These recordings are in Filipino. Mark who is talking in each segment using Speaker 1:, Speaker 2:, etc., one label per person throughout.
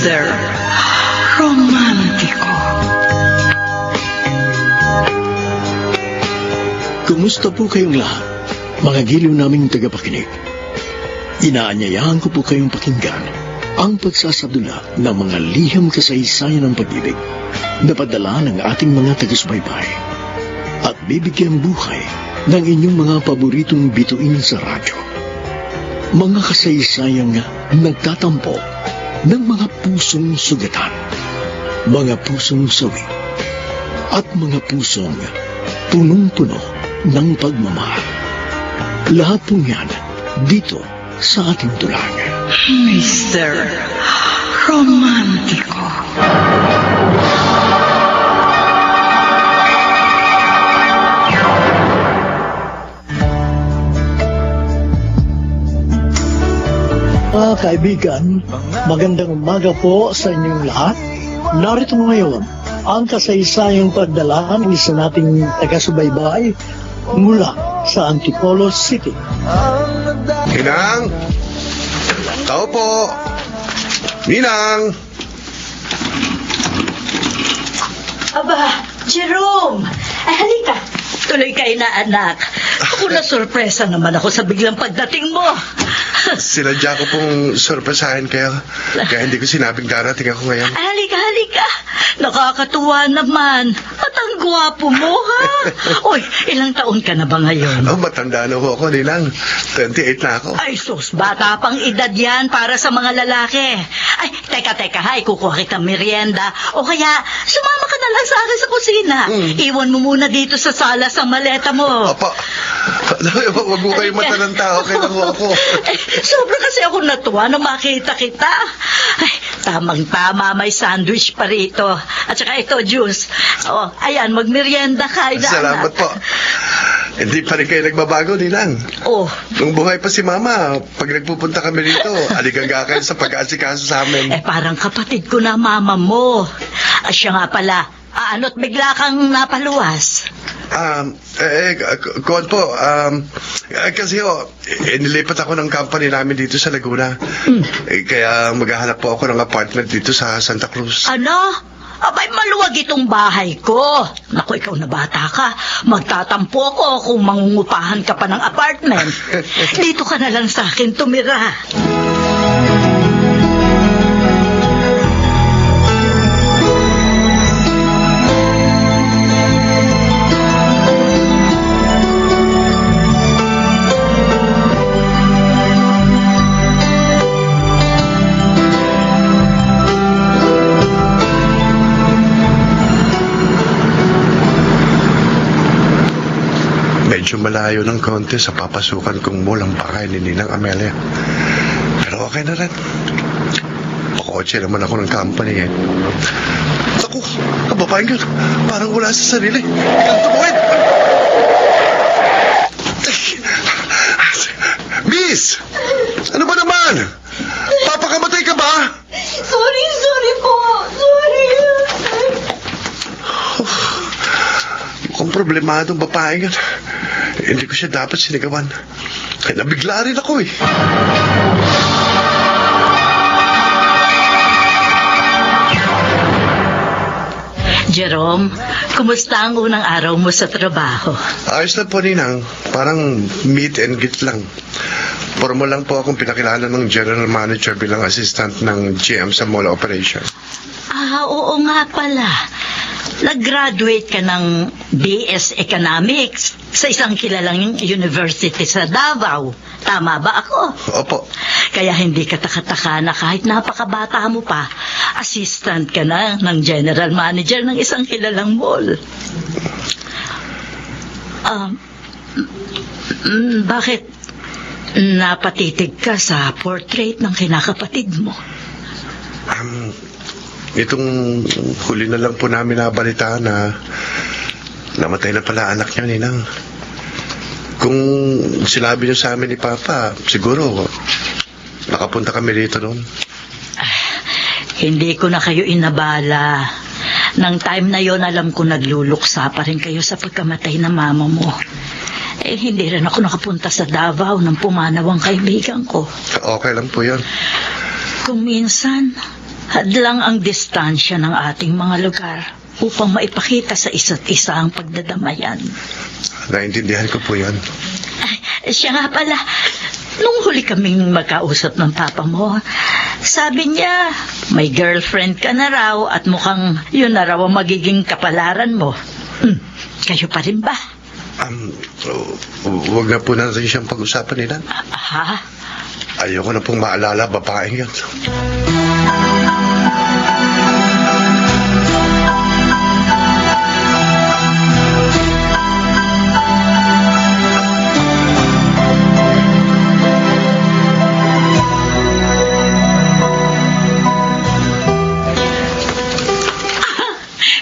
Speaker 1: Mr. Romantiko.
Speaker 2: Kumusta po kayong lahat, mga giliw naming tagapakinig? Inaanyayahan ko po kayong pakinggan ang pagsasadula ng mga liham kasaysayan ng pag-ibig na padala ng ating mga taga-subaybay at bibigyan buhay ng inyong mga paboritong bituin sa radyo. Mga kasaysayang nagtatampo ng mga pusong sugatan, mga pusong sawi, at mga pusong punong-puno ng pagmamahal. Lahat po yan dito sa ating tulang.
Speaker 1: Mr. Romantiko.
Speaker 2: Mga kaibigan, magandang umaga po sa inyong lahat. Narito ngayon ang kasaysayang pagdala ng isa nating taga-subaybay mula sa Antipolo City.
Speaker 3: Ninang! Tao po! Ninang!
Speaker 1: Aba, Jerome! Ay, halika. Tuloy kayo na, anak. Ako na sorpresa naman ako sa biglang pagdating mo.
Speaker 3: Sinadya ko pong sorpresahin kayo. Kaya hindi ko sinabing darating ako ngayon.
Speaker 1: Halika, halika. Nakakatuwa naman. At ang gwapo mo, ha? Uy, ilang taon ka na ba ngayon?
Speaker 3: Oh, matanda na ho ako, Ninang. 28 na ako.
Speaker 1: Ay, sus, bata pang edad yan para sa mga lalaki. Ay, teka, ha, ikukuha kitang merienda. O kaya, sumama ka na lang sa akin sa kusina. Iwan mo muna dito sa sala sa maleta mo.
Speaker 3: Opo. Huwag mo kayo matalanta. Okay lang ho ako.
Speaker 1: Sobra kasi ako natuwa na makita kita. Ay, tamang-tama, may sandwich pa rito. At saka ito, juice. Oh, ayan, magmerienda ka.
Speaker 3: Salamat po. Hindi pa rin kayo nagbabago, Ninang.
Speaker 1: Oh.
Speaker 3: Nung buhay pa si Mama, pag nagpupunta kami rito, aligaga kayo sa pag-aasikaso sa amin.
Speaker 1: Parang kapatid ko na mama mo. Siya nga pala, ano't bigla kang napaluwas?
Speaker 3: Kuwan po, kasi nilipat ako ng company namin dito sa Laguna. Kaya maghahanap po ako ng apartment dito sa Santa Cruz.
Speaker 1: Ano? Abay, maluwag itong bahay ko. Naku, ikaw na bata ka. Magtatampo ako kung mangungupahan ka pa ng apartment. Dito ka na lang sa akin tumira.
Speaker 3: Medyo malayo ng konti sa papasukan kong mall ang bahay ni Ninang Amelia. Pero okay na rin. Pakotse naman ako ng company eh. Naku, kababaeng yun. Parang wala sa sarili. Ilang tumuhin. Miss! Ano ba naman? Papakamatay ka ba?
Speaker 4: Sorry po. Sorry.
Speaker 3: Mukhang problemadong babaeng yan. Hindi ko siya dapat sinigawan. Kaya nabigla rin ako eh.
Speaker 1: Jerome, kumusta ang unang araw mo sa trabaho?
Speaker 3: Ayos lang po, Ninang. Parang meet and greet lang. Formal lang po akong pinakilala ng general manager bilang assistant ng GM sa mall operation.
Speaker 1: Oo nga pala. Nag-graduate ka ng BS Economics sa isang kilalang university sa Davao. Tama ba ako?
Speaker 3: Opo.
Speaker 1: Kaya hindi ka takataka na kahit napakabata mo pa, assistant ka na ng general manager ng isang kilalang mall. Bakit napatitig ka sa portrait ng kinakapatid mo?
Speaker 3: Itong huli na lang po namin nabalitaan na namatay na pala anak niya, Ninang. Kung sinabi niyo sa amin ni Papa, siguro nakapunta kami dito noon.
Speaker 1: Hindi ko na kayo inabala. Nang time na yon, alam ko nagluluksa pa rin kayo sa pagkamatay ng mama mo. Hindi rin ako nakapunta sa Davao nang pumanaw ang kaibigan ko.
Speaker 3: Okay lang po yun.
Speaker 1: Kung minsan, Hadlang ang distansya ng ating mga lugar upang maipakita sa isa't isa ang pagdadamayan.
Speaker 3: Naintindihan ko po yan.
Speaker 1: Ay, siya nga pala, nung huli kaming magkausap ng papa mo, sabi niya, may girlfriend ka na raw at mukhang yun na raw ang magiging kapalaran mo. Kayo pa rin ba?
Speaker 3: Huwag na po natin siyang pag-usapan nila.
Speaker 1: Ha?
Speaker 3: Ayoko na pong maalala babaeng yan.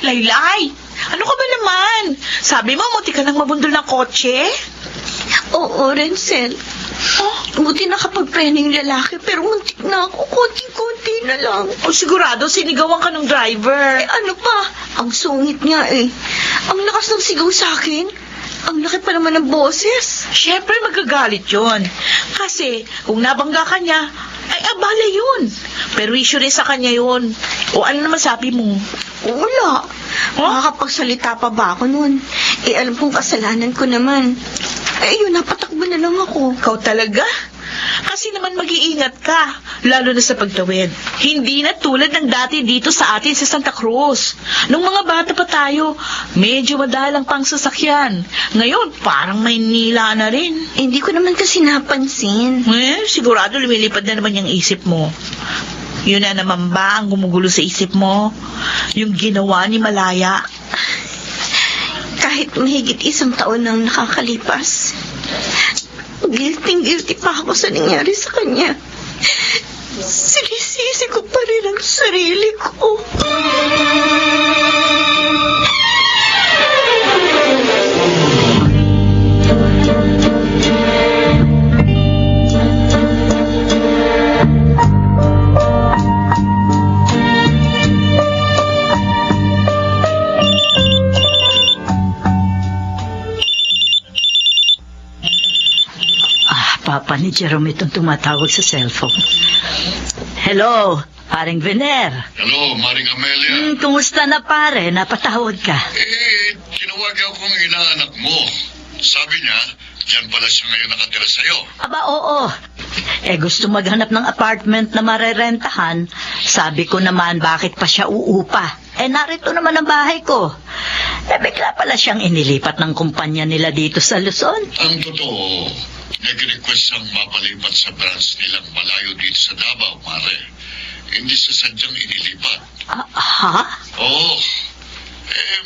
Speaker 5: Laylay, ano ka ba naman? Sabi mo, muti ka nang mabundol ng kotse?
Speaker 4: Oo, Renzel. Buti nakapag-preno yung lalaki, pero muntik na ako. Konti-konti na lang.
Speaker 5: O sigurado, sinigawan ka ng driver.
Speaker 4: Ano pa? Ang sungit niya eh. Ang lakas ng sigaw sa akin. Ang laki pa naman ng boses.
Speaker 5: Siyempre, magagalit yun. Kasi, kung nabangga ka niya, ay abala yun. Pero issue rin sa kanya yun. O ano naman sabi mo?
Speaker 4: Wala. Makakapagsalita pa ba ako nun? Eh, alam kong kasalanan ko naman. Eh, yun, napatakbo na lang ako.
Speaker 5: Ikaw talaga? Kasi naman mag-iingat ka, lalo na sa pagtawid. Hindi na tulad ng dati dito sa atin sa Santa Cruz. Nung mga bata pa tayo, medyo madalang pang sasakyan. Ngayon, parang Maynila na rin.
Speaker 4: Eh, hindi ko naman kasi napansin.
Speaker 5: Sigurado lumilipad na naman yung isip mo. Yun na naman ba ang gumugulo sa isip mo? Yung ginawa ni Malaya?
Speaker 4: Kahit mahigit 1 taon nang nakakalipas, guilty pa ako sa nangyari sa kanya. Sinisisi ko pa rin ang sarili ko.
Speaker 1: Papa ni Jerome itong tumatawag sa cellphone. Hello, paring Vener.
Speaker 6: Hello, Maring Amelia.
Speaker 1: Kumusta na pare? Napatawag ka.
Speaker 6: Tinawag akong inaanak mo. Sabi niya, dyan pala siya ngayon nakatira sa'yo.
Speaker 1: Aba, oo. Gusto maghanap ng apartment na marerentahan. Sabi ko naman, bakit pa siya uupa? Narito naman ang bahay ko. Bigla pala siyang inilipat ng kumpanya nila dito sa Luzon.
Speaker 6: Ang totoo, nag-request ang mapalipat sa branch nilang malayo dito sa Davao, Mare. Hindi siya sadyang inilipat.
Speaker 1: Ha?
Speaker 6: Oo.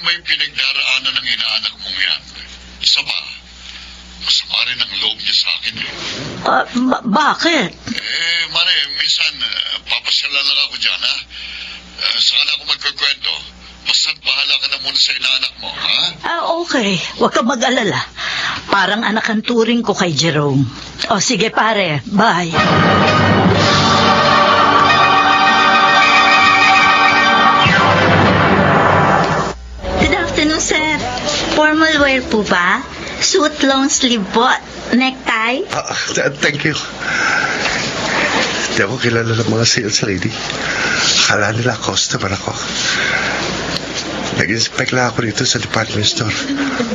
Speaker 6: May pinagdaraanan ng inaanak mong yan. Isa pa, masama rin ang loob niya sa akin eh.
Speaker 1: Bakit?
Speaker 6: Mare, minsan, papasyalan lang ako dyan, ha? Saan ako magkukwento? Basta't bahala ka na muna sa inaanak mo, ha?
Speaker 1: Okay. Huwag ka mag-alala. Parang anak ang turing ko kay Jerome. Sige pare, bye.
Speaker 7: Good afternoon, sir. Formal wear po ba? Suit, long sleeve po. Necktie?
Speaker 3: Thank you. Hindi ako kilala ng mga sales lady. Akala nila customer ako. Nag-inspect lang ako dito sa department store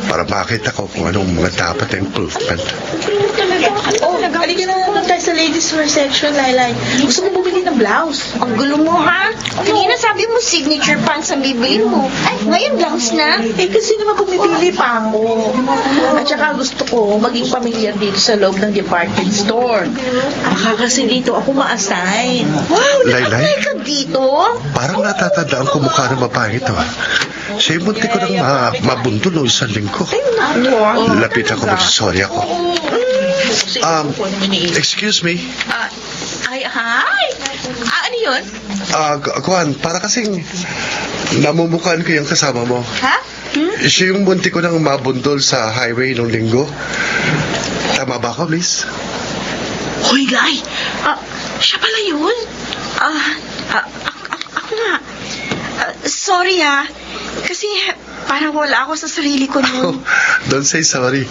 Speaker 3: para makita ko kung anong mga dapat na improvement.
Speaker 5: Halika na tayo sa ladies wear section, Laylay. Gusto mo bumili ng blouse?
Speaker 4: Ang gulo mo, ha? Kanina sabi mo signature pants ang bibili mo. Ay, ngayon blouse na.
Speaker 5: Kasi naman pumipili pa ako. At saka gusto ko maging pamilyar dito sa loob ng department store. Baka kasi dito ako ma-assign.
Speaker 4: Wow,
Speaker 3: Laylay?
Speaker 4: naka-apply ka dito?
Speaker 3: Parang natatandaan ko mukha ng babae ito. Siya yung munti ko ng mabundol noong 1 linggo. Lapit ako magsasorry ako. Excuse me.
Speaker 5: Hi. Ano yun?
Speaker 3: Kuhan, para kasing namumukhaan ko yung kasama mo.
Speaker 5: Ha?
Speaker 3: Siya yung munti ko ng mabundol sa highway noong linggo. Tama ba ako, miss?
Speaker 5: Hoy, Lay! Siya pala yun?
Speaker 4: Ako nga. Sorry, ha? Kasi parang wala ako sa sarili ko noon.
Speaker 3: Don't say sorry.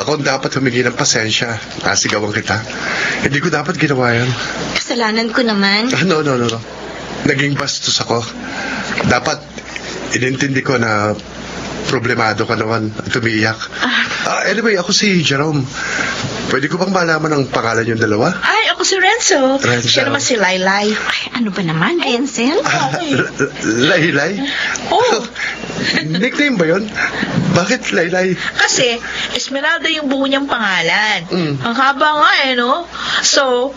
Speaker 3: Ako ang dapat humingi ng pasensya. Nasigawan kita. Hindi ko dapat ginawa yan.
Speaker 4: Kasalanan ko naman.
Speaker 3: No. naging bastos ako. Dapat, inintindi ko na problemado ka naman at umiiyak. Anyway, ako si Jerome. Pwede ko bang malaman ang pangalan yung dalawa?
Speaker 5: Ay, ako si Renzo.
Speaker 3: Renzo.
Speaker 5: Siya naman si Laylay.
Speaker 4: Ay, ano ba naman, Denzel?
Speaker 3: Laylay?
Speaker 5: Oh.
Speaker 3: Nickname ba yun? Bakit Laylay?
Speaker 5: Kasi, Esmeralda yung buo niyang pangalan.
Speaker 3: Mm.
Speaker 5: Ang haba nga no? So,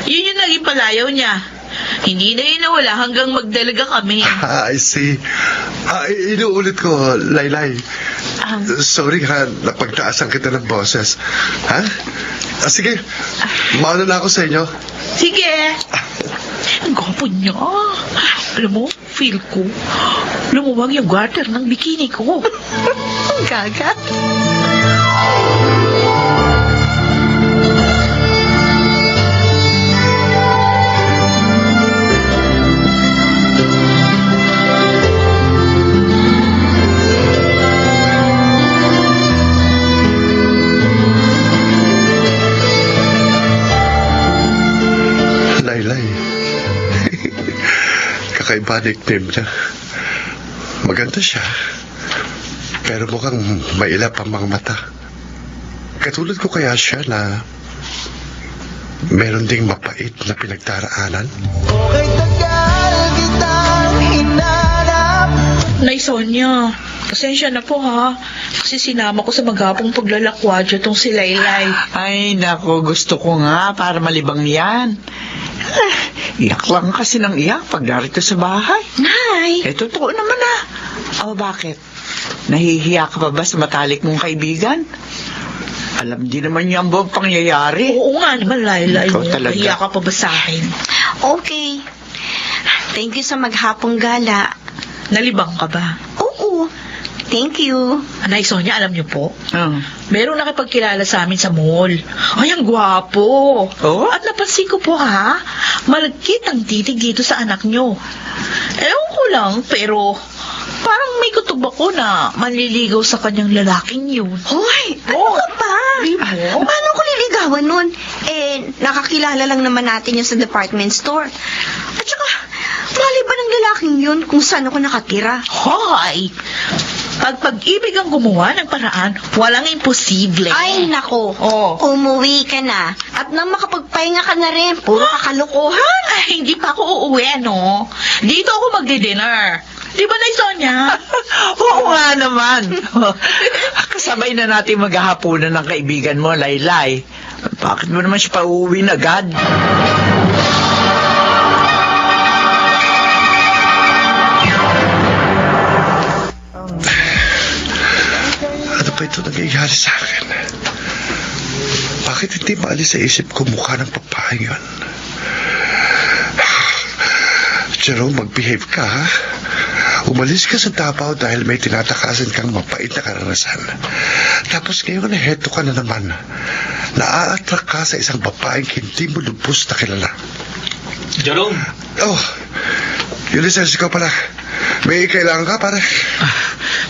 Speaker 5: yun yung naging palayaw niya. Hindi na yun nawala hanggang magdalaga kami.
Speaker 3: I see. Inuulit ko, Laylay. Sorry ha, napagtaasan kita ng boses. Ha? Sige, mauna na ako sa inyo.
Speaker 5: Sige. Ang gwapo niya. Alam mo, feel ko, lumuwag yung garter ng bikini ko.
Speaker 1: Gaga.
Speaker 3: Laylay. Kakaiba nickname niya. Maganda siya. Pero mukhang mailap ang mga mata. Katulad ko kaya siya na meron ding mapait na pinagdaraanan.
Speaker 5: Nay Sonia, pasensya na po ha. Kasi sinama ko sa magapong paglalakwadyo tong si Laylay.
Speaker 8: Ay, nako, gusto ko nga para malibang yan. Iyak lang kasi ng iyak pag narito sa bahay.
Speaker 4: Nay!
Speaker 8: Eh, totoo naman ah. O, bakit? Nahihiya ka pa ba sa matalik mong kaibigan? Alam din naman niya ang buong pangyayari.
Speaker 5: Oo nga naman, Laylay.
Speaker 8: Ikaw talaga.
Speaker 5: Nahiya ka pa ba sa akin?
Speaker 4: Okay. Thank you sa maghapong gala.
Speaker 5: Nalibang ka ba?
Speaker 4: Oo. Thank you.
Speaker 5: Nay Sonia, alam niyo po,
Speaker 8: Oh.
Speaker 5: merong nakipagkilala sa amin sa mall. Ay, ang gwapo.
Speaker 8: Oh?
Speaker 5: At napansin ko po ha, malagkit ang titig dito sa anak niyo. Ewan ko lang, pero parang may kutob ako na manliligaw sa kanyang lalaking yun.
Speaker 4: Hoy! Ano ka ba? Paano ko liligawan nun? Eh, nakakilala lang naman natin yun sa department store. At saka, mali ba ng lalaking yun kung saan ako nakatira?
Speaker 5: Hoy! Pag pag-ibig ang gumawa ng paraan, walang imposible.
Speaker 4: Ay, nako.
Speaker 5: Oh.
Speaker 4: Umuwi ka na. At nang makapagpahinga ka na rin, puro kakalokohan.
Speaker 5: Ay, hindi pa ako uuwi, no? Dito ako magdi-dinner. Di ba, Nay Sonia?
Speaker 8: Oo nga naman. Kasabay na natin maghahaponan ng kaibigan mo, Laylay. Bakit mo naman siya pauuwi na agad?
Speaker 3: Ano ba ito nangyayari sa akin? Bakit hindi maalis sa isip ko mukha ng babaeng yun? Jerome, mag-behave ka, ha? Umalis ka sa Davao dahil may tinatakasan kang mapait na karanasan. Tapos ngayon, heto ka na naman. Naa-attract ka sa isang babaeng hindi mo lubos na kilala.
Speaker 9: Jerome!
Speaker 3: Oh, Ulysses, ikaw pala. May kailangan ka, pare?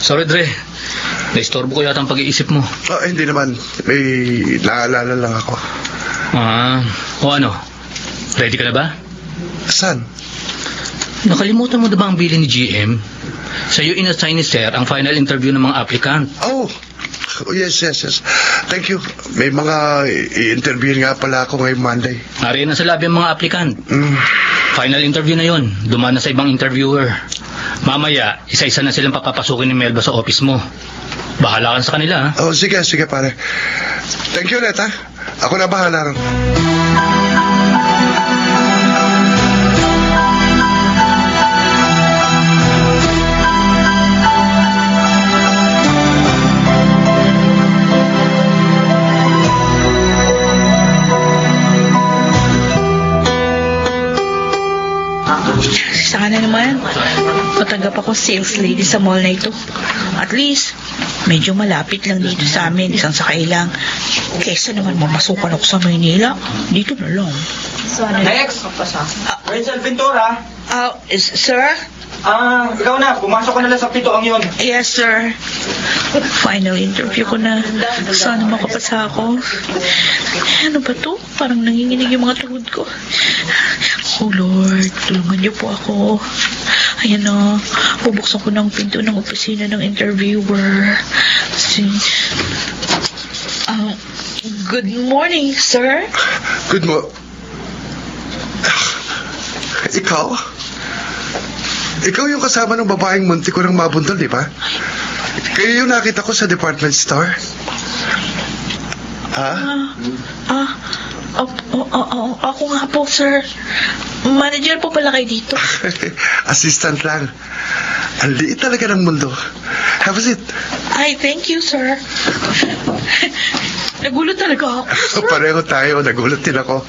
Speaker 9: Sorry, Dre. Naistorbo ko yata ang pag-iisip mo.
Speaker 3: Oh, hindi naman. May naalala lang ako.
Speaker 9: O ano? Ready ka na ba?
Speaker 3: Saan?
Speaker 9: Nakalimutan mo na ba ang bilin ni GM? Sa'yo inassign ni Sir ang final interview ng mga applicant.
Speaker 3: Oh, yes. Thank you. May mga i-interview nga pala ako ngayong Monday.
Speaker 9: Nariyan na sa labi ang mga applicant. Final interview na yon. Dumaan na sa ibang interviewer. Mamaya, isa-isa na silang papapasukin ni Melba sa office mo. Bahala ka sa kanila, ha?
Speaker 3: Oh, sige pare. Thank you, Neta. Ako na bahala ron.
Speaker 5: Sana naman, matanggap ako sales lady sa mall na ito. At least, medyo malapit lang dito sa amin, isang sakay lang. Kesa naman mamasukan ako sa Maynila, dito na lang.
Speaker 10: Next! Renzel Ventura!
Speaker 5: Sir?
Speaker 10: Ikaw na. Pumasok ka na lang sa pito ang yun.
Speaker 5: Yes, sir. Final interview ko na. Sana makapasa ako. Ano ba to? Parang nanginginig yung mga tuhod ko. Oh Lord, tulungan niyo po ako. Ayan na, bubuksan ko ng pinto ng opisina ng interviewer. Good morning, sir.
Speaker 3: Good mo... Ikaw? Ikaw yung kasama ng babaeng munti ko ng mabundol, di ba? Kayo yung nakita ko sa department store. Ha?
Speaker 5: Ako nga po, sir. Manager po pala kayo dito.
Speaker 3: Assistant lang. Ang liit talaga ng mundo. Have a seat.
Speaker 5: Ay, thank you, sir. Nagulat talaga ako, sir.
Speaker 3: Pareho tayo, nagulat din ako.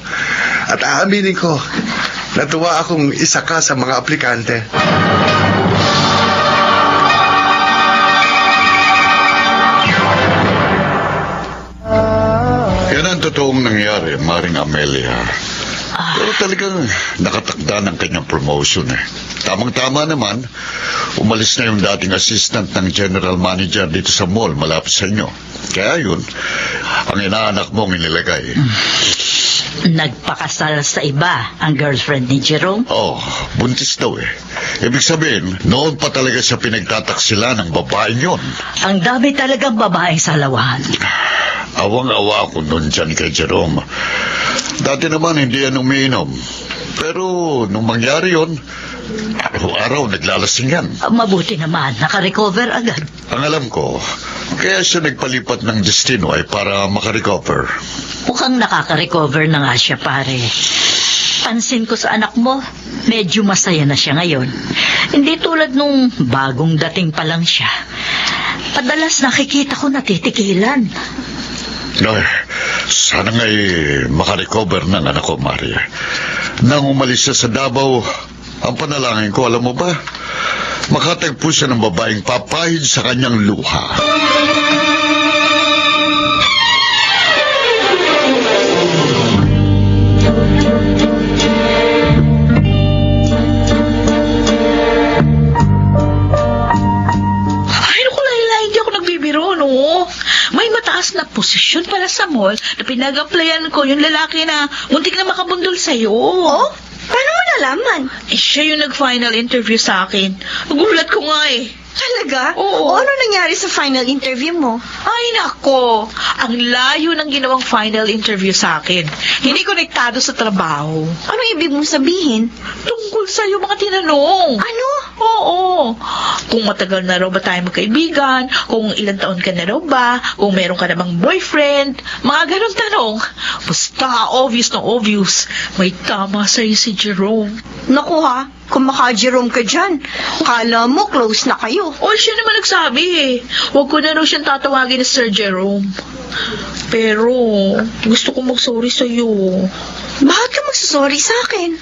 Speaker 3: At aaminin ko, natuwa akong isa ka sa mga aplikante.
Speaker 6: Yan ang totoong nangyari, Maring Amelia. Pero talagang nakatakda ng kanyang promotion eh. Tamang-tama naman, umalis na yung dating assistant ng general manager dito sa mall malapit sa inyo. Kaya yun, ang inaanak mong inilagay.
Speaker 1: Nagpakasal sa iba ang girlfriend ni Jerome?
Speaker 6: Oh, buntis daw eh. Ibig sabihin, noon pa talaga siya pinagtataksila ng babaeng yun.
Speaker 1: Ang dami talagang babaeng salawahan.
Speaker 6: Awang-awa ako noon dyan kay Jerome. Dati naman hindi yan umiinom. Pero nung mangyari yun, araw-araw naglalasing yan.
Speaker 1: Mabuti naman, nakarecover agad.
Speaker 6: Ang alam ko, kaya siya nagpalipat ng destino ay para makarecover.
Speaker 1: Mukhang nakaka-recover na nga siya, pare. Pansin ko sa anak mo, medyo masaya na siya ngayon. Hindi tulad nung bagong dating pa lang siya. Padalas nakikita ko natitikilan.
Speaker 6: No, sana nga'y makarecover ng anak ko, Maria. Nang umalis siya sa Davao, ang panalangin ko, alam mo ba, makatagpo siya ng babaeng papahid sa kanyang luha.
Speaker 5: May mataas na posisyon pala sa mall na pinag-applyan ko yung lalaki na muntik na makabundol sa'yo.
Speaker 4: Oh? Paano mo nalaman?
Speaker 5: Siya yung nag-final interview sa akin. Nagulat ko nga eh.
Speaker 4: Talaga?
Speaker 5: Oo.
Speaker 4: O ano nangyari sa final interview mo?
Speaker 5: Ay nako, ang layo ng ginawang final interview sa akin. Hindi konektado sa trabaho.
Speaker 4: Ano ibig mong sabihin?
Speaker 5: Tungkol sa'yo mga tinanong.
Speaker 4: Ano?
Speaker 5: Oo. Kung matagal na raw ba tayo magkaibigan, kung ilang taon ka na raw ba, kung meron ka namang boyfriend, mga ganun tanong. Basta obvious na obvious. May tama sa'yo si Jerome.
Speaker 4: Naku ha, kung maka-Jerome ka dyan, kala mo close na kayo.
Speaker 5: O siya naman nagsabi eh. Huwag ko na raw siyang tatawagin na Sir Jerome. Pero gusto ko mag-sorry sa'yo.
Speaker 4: Bakit ka magsasorry sa akin?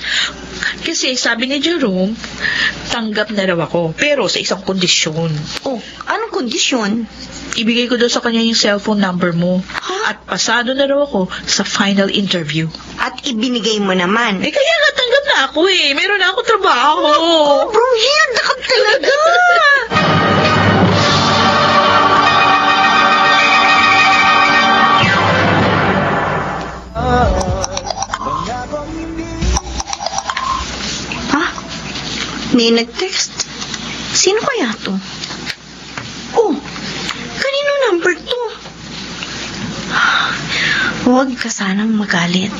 Speaker 5: Kasi sabi ni Jerome, tanggap na raw ako, pero sa isang kondisyon.
Speaker 4: Oh, anong kondisyon?
Speaker 5: Ibigay ko daw sa kanya yung cellphone number mo. At pasado na raw ako sa final interview.
Speaker 4: At ibinigay mo naman.
Speaker 5: Eh kaya nga tanggap na ako eh. Meron na ako trabaho.
Speaker 4: Bromhilda ka talaga! Ha? May nag-text? Sino kaya to? Oh, kanino number to? Huwag ka sanang magalit.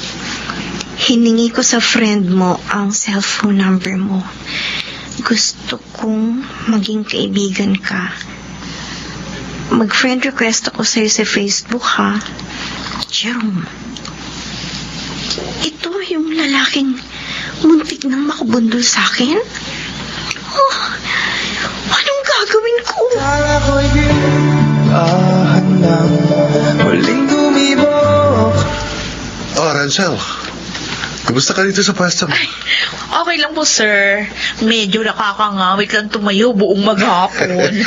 Speaker 4: Hiningi ko sa friend mo ang cellphone number mo. Gusto kong maging kaibigan ka. Mag-friend request ako sa'yo sa Facebook, ha? Jerome. Ito yung lalaking muntik nang makabundol sa akin? Oh, anong gagawin ko?
Speaker 3: Oh, Ransel. Kumusta ka dito sa pwesto mo?
Speaker 5: Okay lang po, sir. Medyo nakakangawit lang tumayo buong maghapon.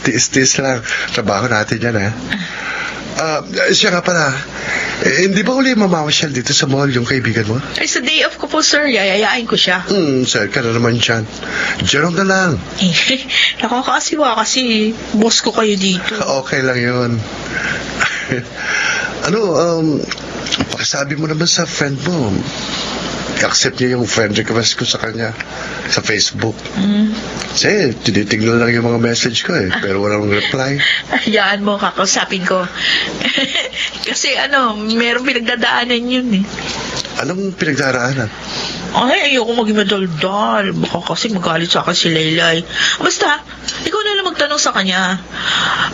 Speaker 3: Tiis-tiis lang. Trabaho natin yan, ha? Siya nga pala. Hindi ba uli mamamasyal dito sa mall yung kaibigan mo?
Speaker 5: Ay, sa day off ko po, sir. Yayayain ko siya.
Speaker 3: Sir ka na naman dyan. Jerome na lang.
Speaker 5: Nakakaasiwa kasi boss ko kayo dito.
Speaker 3: Okay lang yun. Pakisabi mo naman sa friend mo. accept niya yung friend request ko sa kanya sa Facebook. Kasi tinitignan lang yung mga message ko pero walang reply.
Speaker 5: Hayaan mo, kakausapin ko. Kasi merong pinagdadaanan yun eh.
Speaker 3: Anong pinagdaraanan?
Speaker 5: Ay, ayoko maging madaldal. Baka kasi magalit sa akin si Laylay. Basta, ikaw na lang magtanong sa kanya.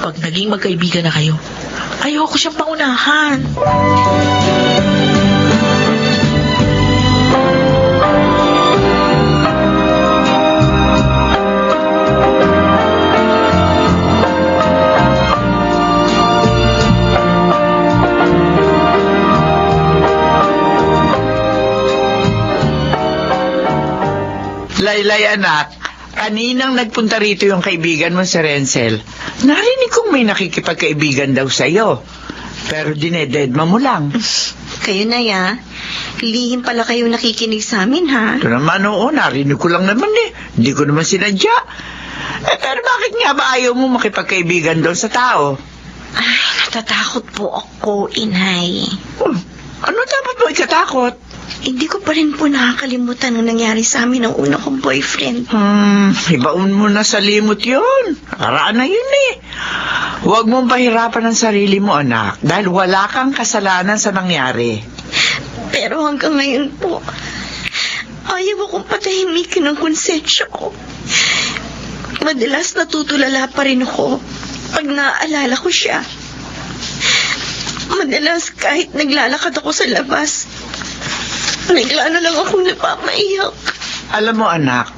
Speaker 5: Pag naging magkaibigan na kayo, ayoko siyang paunahan.
Speaker 8: Laylay, anak, kaninang nagpunta rito yung kaibigan mo si Renzel. Narinig kong may nakikipagkaibigan daw sa'yo. Pero dinededma mo lang.
Speaker 4: Kayo na ya. Lihim pala kayo nakikinig sa amin, ha?
Speaker 8: Ito naman, oo, narinig ko lang naman eh. Hindi ko naman sinadya. Pero bakit nga ba ayaw mo makipagkaibigan daw sa tao?
Speaker 4: Ay, natatakot po ako, inay.
Speaker 8: Ano dapat mo ikatakot?
Speaker 4: Hindi ko pa rin po nakakalimutan ang nangyari sa amin ng una kong boyfriend.
Speaker 8: Ibaon mo na sa limot yun. Karaan na yun eh. Huwag mong pahirapan ang sarili mo, anak, dahil wala kang kasalanan sa nangyari.
Speaker 4: Pero hanggang ngayon po, ayaw akong patahimikin ang konsensya ko. Madalas natutulala pa rin ako pag naaalala ko siya. Madalas kahit naglalakad ako sa labas, bigla na lang akong napapaiyak.
Speaker 8: Alam mo, anak,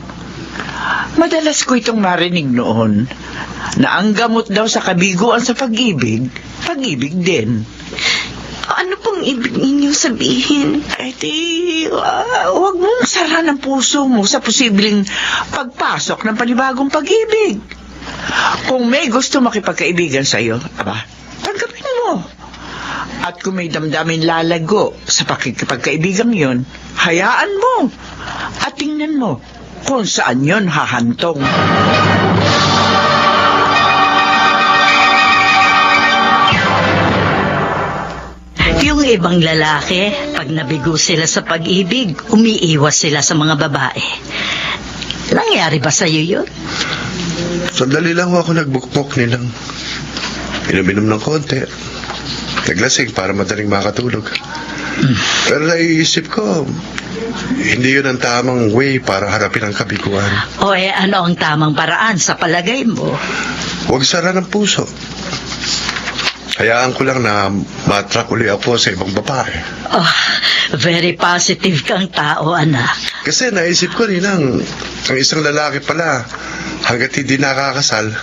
Speaker 8: madalas ko itong marinig noon na ang gamot daw sa kabiguan sa pag-ibig, pag-ibig din.
Speaker 4: Ano pong ibig ninyong sabihin?
Speaker 8: Ay, huwag mong sara ng puso mo sa posibleng pagpasok ng panibagong pag-ibig. Kung may gusto makipagkaibigan sa'yo, tanggapin mo. At kung may damdamin lalago sa pakikipagkaibigang yon, hayaan mo. At tingnan mo kung saan yon hahantong.
Speaker 1: Yung ibang lalaki, pag nabigo sila sa pag-ibig, umiiwas sila sa mga babae. Nangyari ba sa'yo yun?
Speaker 3: Sandali lang ako nagbukmok nilang. Inom-inom ng konti. Naglasing para madaling makatulog. Pero naiisip ko, hindi yun ang tamang way para harapin ang kabiguan.
Speaker 1: O ano ang tamang paraan sa palagay mo?
Speaker 3: Huwag sara ng puso. Hayaan ko lang na matrak uli ako sa ibang babae.
Speaker 1: Oh, very positive kang tao, anak.
Speaker 3: Kasi naisip ko rin ang isang lalaki pala, hanggat hindi nakakasal,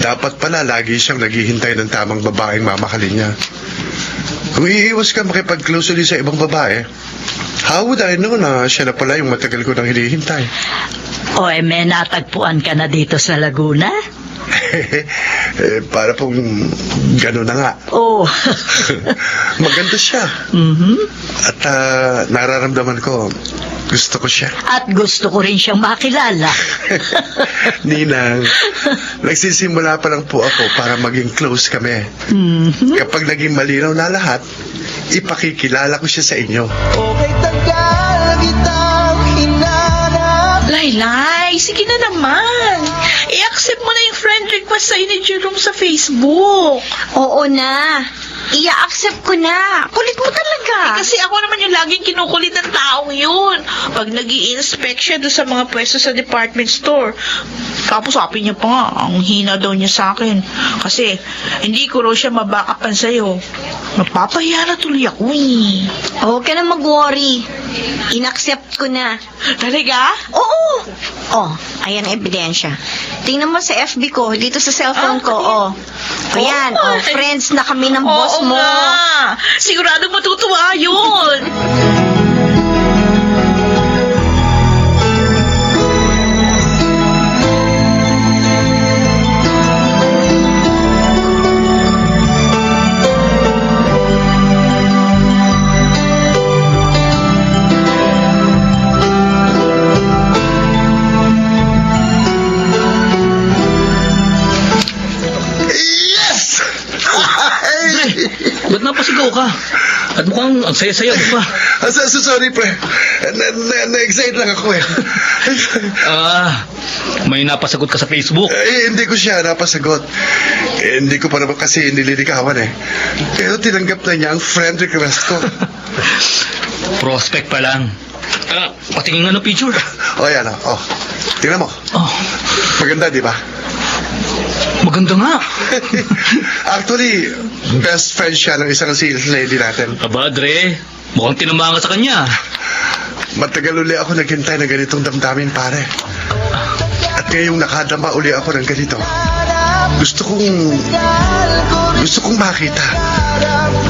Speaker 3: dapat pala lagi siyang naghihintay ng tamang babaeng mamahalin niya. Kung iiwas ka makipag-close ulit sa ibang babae, how would I know na siya na pala yung matagal ko nang hinihintay?
Speaker 1: O may natagpuan ka na dito sa Laguna?
Speaker 3: Para pong gano'n na nga.
Speaker 1: Oh.
Speaker 3: Maganda siya. At nararamdaman ko, gusto ko siya.
Speaker 1: At gusto ko rin siyang makilala.
Speaker 3: Ninang, nagsisimula pa lang po ako para maging close kami. Kapag naging malinaw na lahat, ipakikilala ko siya sa inyo.
Speaker 11: Okay, tagal kitang hinanap.
Speaker 5: Laylay, sige na naman. I-accept mo na yung friend request sa'yo ni Jerome sa Facebook.
Speaker 4: Oo na. I-accept ko na. Kulit mo talaga.
Speaker 5: Kasi ako naman yung laging kinukulit ng taong yun. Pag nag-i-inspect siya doon sa mga pwesto sa department store. Tapos sabi niya pa nga, ang hina daw niya sa akin. Kasi hindi ko raw siya mabakapan sa'yo. Mapapahiya na tuloy ako eh.
Speaker 4: Huwag ka na mag-worry. In-accept ko na.
Speaker 5: Talaga?
Speaker 4: Oo. Oh, ayan ang ebidensya. Tingnan mo sa FB ko, dito sa cellphone ko. Oh. Ayan, friends na kami ng boss mo.
Speaker 5: Nga. Siguradong matutuwa yun.
Speaker 9: Ba't napasigaw ka? At mukhang ang saya-saya mo pa.
Speaker 3: Sorry, pre. Na-excite lang ako eh.
Speaker 9: May napasagot ka sa Facebook.
Speaker 3: Hindi ko siya napasagot. Hindi ko pa naman kasi nililikawan eh. Pero tinanggap na niya ang friend request ko.
Speaker 9: Prospect pa lang. Patingin nga ng picture.
Speaker 3: Yan. Tingnan mo. Maganda, di ba?
Speaker 9: Maganda nga.
Speaker 3: Actually, best friend siya ng isang sales lady natin.
Speaker 9: Aba, Dre, mukhang tinamanga sa kanya.
Speaker 3: Matagal uli ako naghintay ng ganitong damdamin, pare. At ngayong nakadama uli ako ng ganito, gusto kong makita.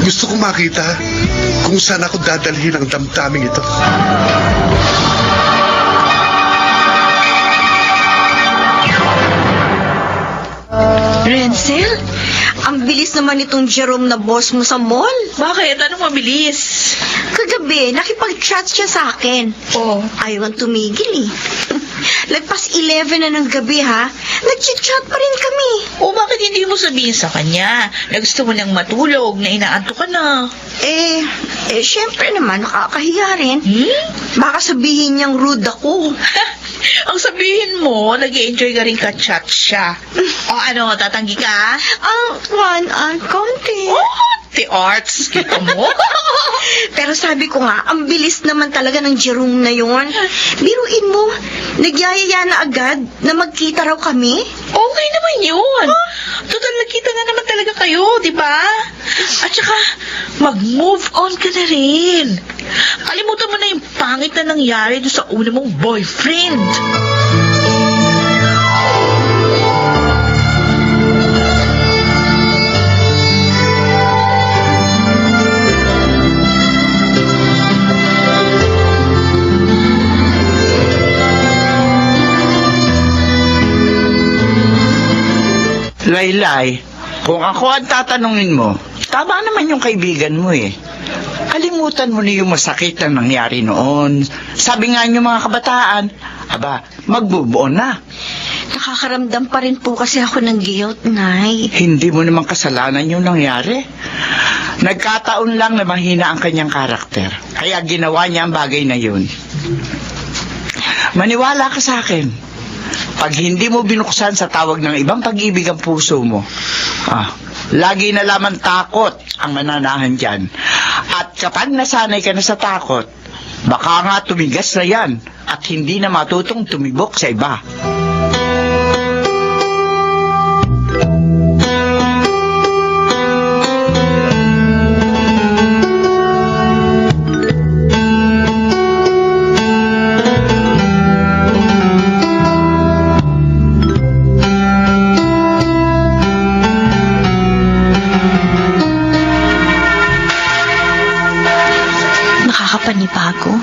Speaker 3: Gusto kong makita kung saan ako dadalhin ang damdaming ito.
Speaker 4: Renzel, ang bilis naman itong Jerome na boss mo sa mall.
Speaker 5: Bakit? Anong mabilis?
Speaker 4: Kagabi, nakipag-chat siya sa akin. Ayaw ang tumigil eh. Lagpas 11 na ng gabi ha. Nag-chat pa rin kami.
Speaker 5: Bakit hindi mo sabihin sa kanya na gusto mo nang matulog, na inaanto ka na?
Speaker 4: Syempre naman, nakakahiya rin. Baka sabihin niyang rude ako.
Speaker 5: Ang sabihin mo, nag-i-enjoy ka rin ka-chat siya. Tatanggi ka?
Speaker 4: Konti.
Speaker 5: The arts, kita mo?
Speaker 4: Pero sabi ko nga, ang bilis naman talaga ng Jerome na yun. Biruin mo, nagyayaya na agad na magkita raw kami.
Speaker 5: Okay naman yun. Total, nagkita na naman talaga kayo, di ba? At saka, mag-move on ka na rin. Kalimutan mo na yung pangit na nangyari doon sa una mong boyfriend.
Speaker 8: Laylay, kung ako ang tatanungin mo, tama naman yung kaibigan mo eh. Kalimutan mo na yung masakit na nangyari noon. Sabi nga niyo mga kabataan, magbubuo na.
Speaker 4: Nakakaramdam pa rin po kasi ako ng guilt, Nay.
Speaker 8: Hindi mo naman kasalanan yung nangyari. Nagkataon lang na mahina ang kanyang karakter. Kaya ginawa niya ang bagay na yun. Maniwala ka sa akin. Pag hindi mo binuksan sa tawag ng ibang pag-ibig ang puso mo, lagi na lamang takot ang mananahan dyan. At kapag nasanay ka na sa takot, baka nga tumigas na yan at hindi na matutong tumibok sa iba.
Speaker 4: Nakakapanibago.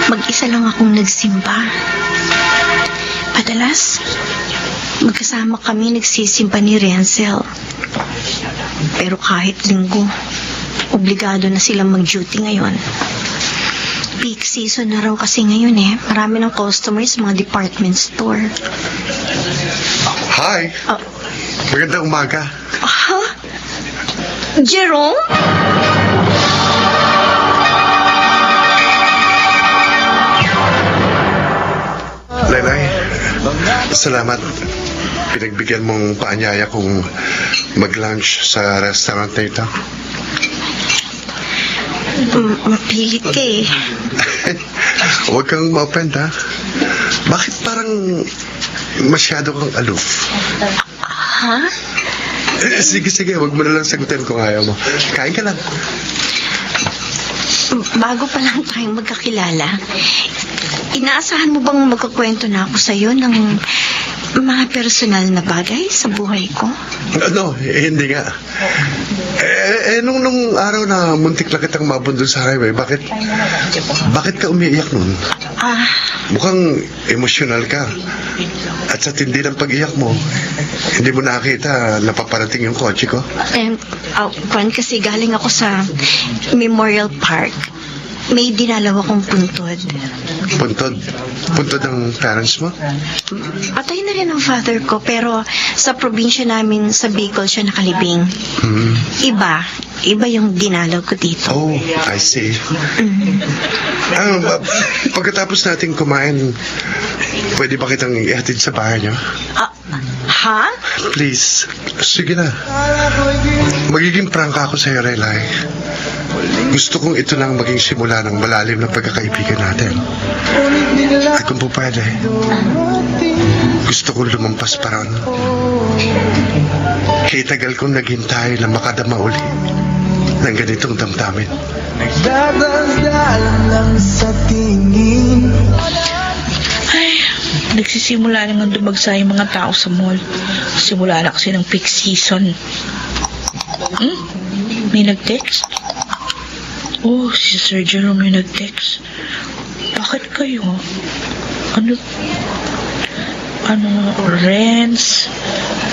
Speaker 4: Mag-isa lang akong nagsimba. Madalas, magkasama kami nagsisimba ni Renzel. Pero kahit linggo, obligado na silang mag-duty ngayon. Peak season na raw kasi ngayon eh. Marami ng customers mga department store.
Speaker 3: Hi! Magandang umaga.
Speaker 4: Jerome?
Speaker 3: Laylay, salamat. Pinagbigyan mong paanyaya kung mag-lunch sa restaurant na ito.
Speaker 4: Mapilit ka eh.
Speaker 3: Huwag kang ma-offend, ha? Bakit parang masyado kang aloof? Sige, huwag mo na lang sagutin kung ayaw mo. Kain ka lang.
Speaker 4: Bago pa lang tayong magkakilala, inaasahan mo bang magkakwento na ako sa'yo ng mga personal na bagay sa buhay ko?
Speaker 3: Hindi nga. Nung araw na muntik lang kitang mabundol sa highway, bakit ka umiiyak nun? Mukhang emosyonal ka. At sa tindi ng pag-iyak mo, hindi mo nakita napaparating yung kotse ko?
Speaker 4: Kasi galing ako sa Memorial Park. May dinalaw akong puntod.
Speaker 3: Puntod? Puntod ng parents mo?
Speaker 4: Patay na rin ang father ko, pero sa probinsya namin sa Bicol siya nakalibing. Iba, Iba yung dinalaw ko dito.
Speaker 3: Oh, I see. Pagkatapos natin kumain, pwede ba kitang ihatid sa bahay niyo?
Speaker 4: Ha?
Speaker 3: Please. Sige na. Magiging prangka ako sa'yo, Relay. Gusto kong ito nang maging simula ng malalim na pagkakaibigan natin. At kung po pwede, gusto kong lumampas pa ron. Kaya tagal kong naghintay na makadama uli ng ganitong damdamin.
Speaker 11: Nagdadasdal lang sa tingin.
Speaker 5: Ay, nagsisimula nang dumagsa yung mga tao sa mall. Simula na kasi ng peak season. May nag-text? Oh, si Sir Jerome may nag-text. Bakit kayo? Renz,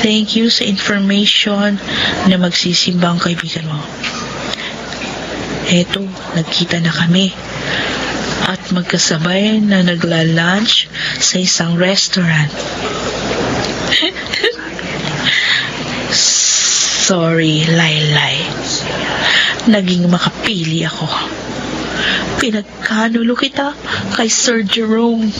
Speaker 5: thank you sa information na magsisimba ang kaibigan mo. Eto, nagkita na kami. At magkasabay na nagla-lunch sa isang restaurant. Sorry, Laylay. Naging makapili ako. Pinagkanulo kita kay Sir Jerome.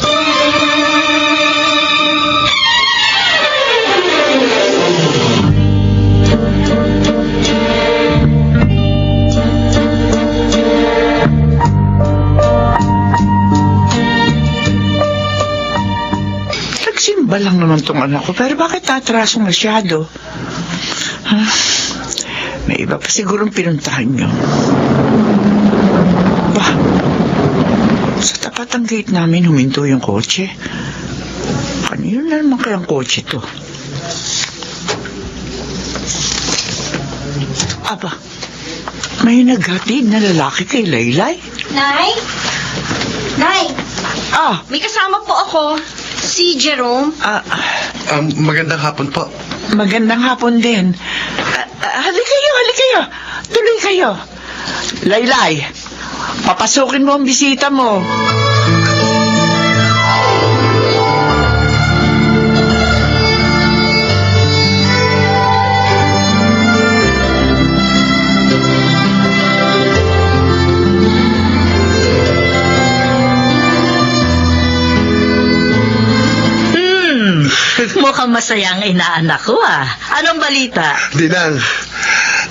Speaker 8: Nagsimba lang naman tong anak ko, pero bakit tatraso masyado? May iba pa sigurong pinuntahan nyo. Bah, sa tapat ng gate namin huminto yung kotse. Kanino na naman kayang kotse to? Aba, may naghatid na lalaki kay Laylay?
Speaker 4: Nay? Nay,
Speaker 8: Ah,
Speaker 4: may kasama po ako. Si Jerome.
Speaker 3: Magandang hapon po.
Speaker 8: magandang hapon din. Halika kayo. Tuloy kayo. Laylay, papasukin mo ang bisita mo.
Speaker 1: Mukhang masaya ang inaanak ko Anong balita?
Speaker 3: Dinang,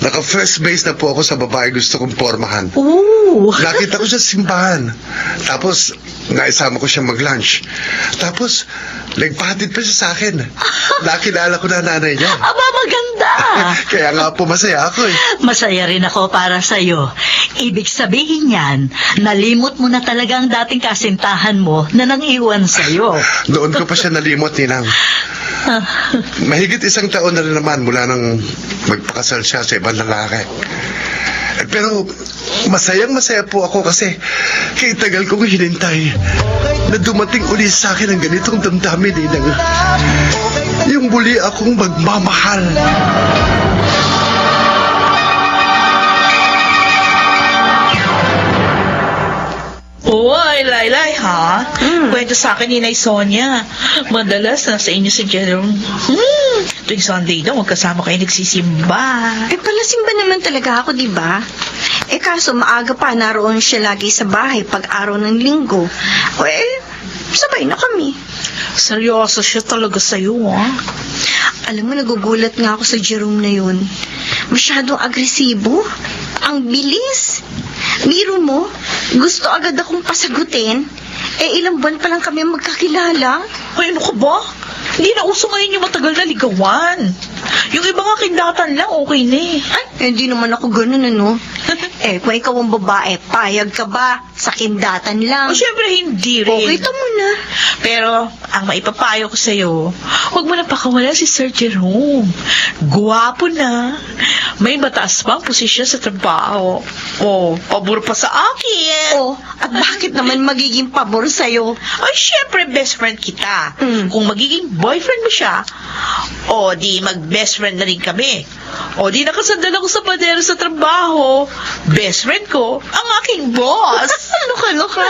Speaker 3: naka-first base na po ako sa babae gusto kong pormahan.
Speaker 1: Ooh.
Speaker 3: Nakita ko siya sa simbahan. Tapos, naisama ko siya mag-lunch. Tapos, nagpahatid pa siya sa akin. Nakilala ko na nanay niya.
Speaker 1: Aba, maganda.
Speaker 3: Kaya nga po masaya ako
Speaker 1: Masaya rin ako para sa'yo. Ibig sabihin yan, nalimot mo na talaga ang dating kasintahan mo na nang iwan sa'yo.
Speaker 3: Noon ko pa siya nalimot, Ninang. Mahigit 1 taon na rin naman mula nang magpakasal siya sa ibang lalaki. Pero masayang-masaya po ako kasi kay tagal kong hinintay na dumating uli sa akin ang ganitong damdamin, Ninang. Yung muli akong magmamahal.
Speaker 5: Oy, Laylay, ha? Kwento sa akin ni Nay Sonia. Madalas nasa inyo si Jerome. Tuwing Sunday daw, magkasama kayo nagsisimba.
Speaker 4: Palasimba naman talaga ako, di ba? Kaso maaga pa naroon siya lagi sa bahay pag araw ng linggo. Sabay na kami.
Speaker 5: Seryoso siya talaga sa'yo, ha?
Speaker 4: Alam mo, nagugulat nga ako sa Jerome na yun. Masyadong agresibo. Ang bilis. Biro mo, gusto agad akong pasagutin. Ilang buwan pa lang kami magkakilala.
Speaker 5: Ay, ano ka ba? Hindi na uso ngayon yung matagal na ligawan. Yung iba nga kindatan lang, okay na
Speaker 4: Hindi naman ako ganun, ano? Kung ikaw ang babae, payag ka ba? Sa kindatan lang.
Speaker 5: Siyempre hindi rin.
Speaker 4: Kita mo na.
Speaker 5: Pero, ang maipapayo ko sa'yo, huwag mo na pakawala si Sir Jerome. Guwapo na. May mataas pang posisyon sa trabaho. Pabor pa sa akin.
Speaker 4: At bakit naman magiging pabor sa'yo?
Speaker 5: Ay, syempre, best friend kita. Kung magiging boyfriend mo siya, di mag-best friend na rin kami. Di nakasandal ako sa padero sa trabaho. Best friend ko, ang aking boss.
Speaker 4: Ano ka?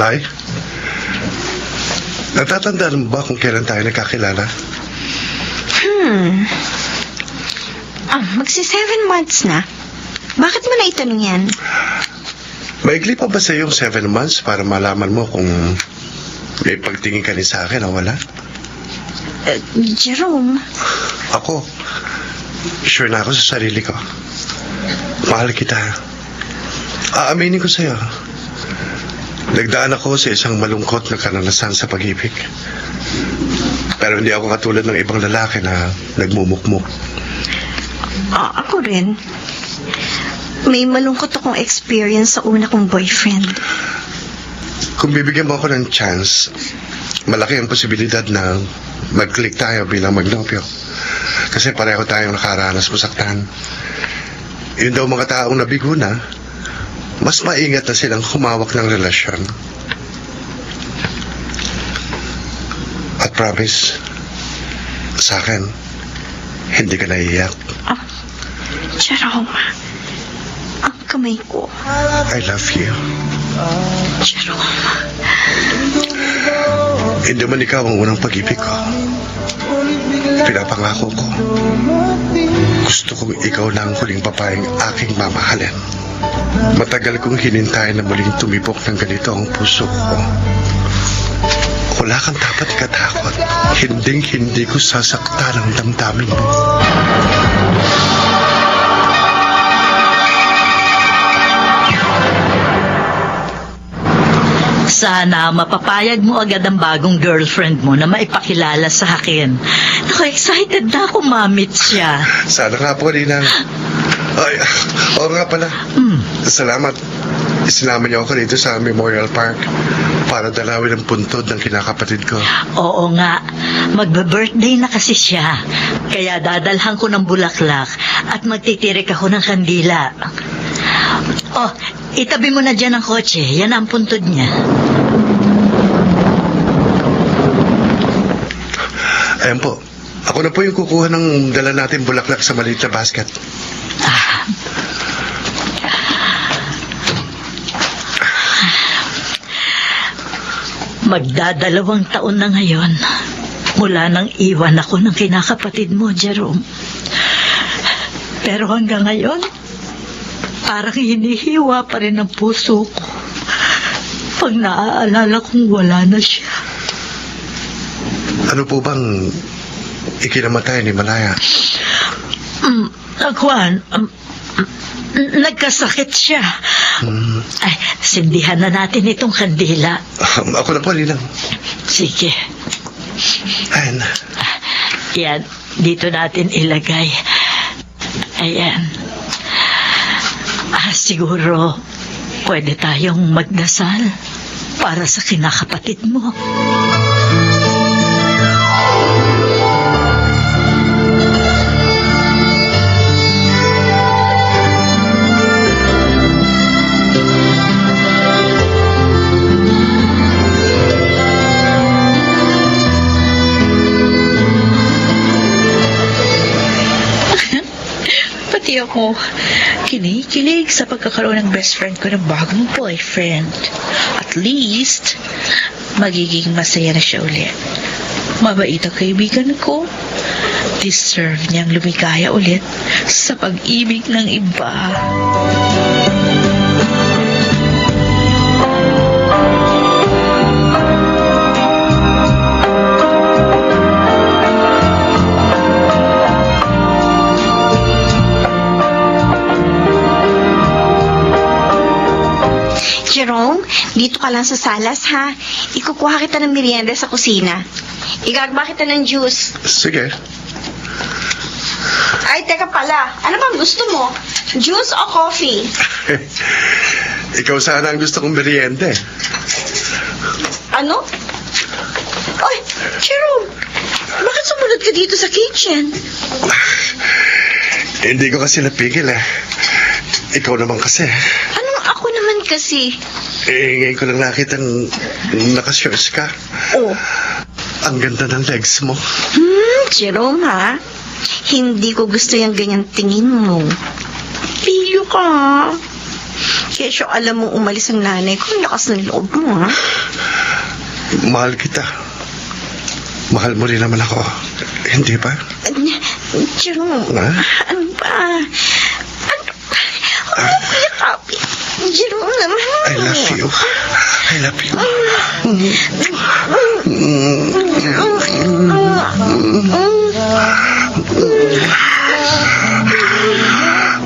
Speaker 3: Ay? Natatandaan mo ba kung kailan tayo nagkakilala?
Speaker 4: Magsi 7 months na. Bakit mo na itanong yan?
Speaker 3: Maigli pa ba sa yung 7 months para malaman mo kung may pagtingin ka rin sa akin o wala?
Speaker 4: Jerome,
Speaker 3: Ako, sure na ako sa sarili ko. Mahal kita. Aaminin ko sa'yo. Nagdaan ako sa isang malungkot na karanasan sa pag-ibig. Pero hindi ako katulad ng ibang lalaki na nagmumukmuk.
Speaker 4: ako rin. May malungkot akong experience sa una kong boyfriend.
Speaker 3: Kung bibigyan mo ako ng chance, malaki ang posibilidad na mag-click tayo bilang magnopyo. Kasi pareho tayong nakaranas masaktan. Yun daw mga taong nabigo na, mas maingat na silang humawak ng relasyon. At promise, sa akin, hindi ka naiiyak.
Speaker 4: Jerome, ang kamay ko.
Speaker 3: I love you.
Speaker 4: Jerome.
Speaker 3: Hindi man ikaw ang unang pag-ibig ko. Pinapangako ko. Gusto kong ikaw lang ang huling babaeng aking mamahalin. Matagal kong hinintay na muling tumibok ng ganito ang puso ko. Wala kang dapat ikatakot. Hinding-hindi ko sasaktan ang damdamin mo.
Speaker 1: Sana mapapayag mo agad ang bagong girlfriend mo na maipakilala sa akin. Naku, excited na ako mamit siya.
Speaker 3: Sana nga po, Ninang. Ay, oo nga pala. Salamat. Isinama niyo ako dito sa Memorial Park para dalawin ang puntod ng kinakapatid ko.
Speaker 1: Oo nga, magbe-birthday na kasi siya. Kaya dadalhan ko ng bulaklak at magtitirik ako ng kandila. Oh, itabi mo na dyan ang kotse. Yan ang puntod niya.
Speaker 3: Ayan po. Ako na po yung kukuha ng dala natin bulaklak sa maliit na basket.
Speaker 1: Magdadalawang taon na ngayon mula nang iwan ako ng kinakapatid mo, Jerome. Pero hanggang ngayon, parang hinihiwa pa rin ang puso ko pag naaalala kong wala na siya.
Speaker 3: Ano po bang ikinamatay ni Malaya?
Speaker 1: Juan, nagkasakit siya. Ay, sindihan na natin itong kandila.
Speaker 3: Ako na po, Ninang.
Speaker 1: Sige.
Speaker 3: Ayan.
Speaker 1: Yan, dito natin ilagay. Ayan. Siguro, pwede tayong magdasal para sa kinakapatid mo.
Speaker 5: Pati ako kinikilig sa pagkakaroon ng best friend ko ng bagong boyfriend. At least, magiging masaya na siya ulit. Mabait ang kaibigan ko. Deserve niyang lumikaya ulit sa pag-ibig ng iba.
Speaker 4: Jerome, dito ka lang sa salas, ha? Ikukuha kita ng merienda sa kusina. Igagba kita ng juice.
Speaker 3: Sige.
Speaker 4: Ay, teka pala. Ano bang gusto mo? Juice o coffee?
Speaker 3: Ikaw sana ang gusto kong merienda.
Speaker 4: Ano? Ay, Jerome, bakit sumunod ka dito sa kitchen?
Speaker 3: Hindi ko kasi napigil Ikaw naman kasi.
Speaker 4: Anong ako naman kasi?
Speaker 3: Ngayon ko lang nakitang nakashorts ka.
Speaker 4: Oh.
Speaker 3: Ang ganda ng legs mo.
Speaker 4: Jerome, ha? Hindi ko gusto yung ganyang tingin mo. Piyo ka. Kesyo, alam mong umalis ang nanay ko. Ang lakas ng loob mo, ha?
Speaker 3: Mahal kita. Mahal mo rin naman ako. Hindi ba?
Speaker 4: Jerome,
Speaker 3: Ha?
Speaker 4: ano ba? Jerome naman.
Speaker 3: I love you. I love you.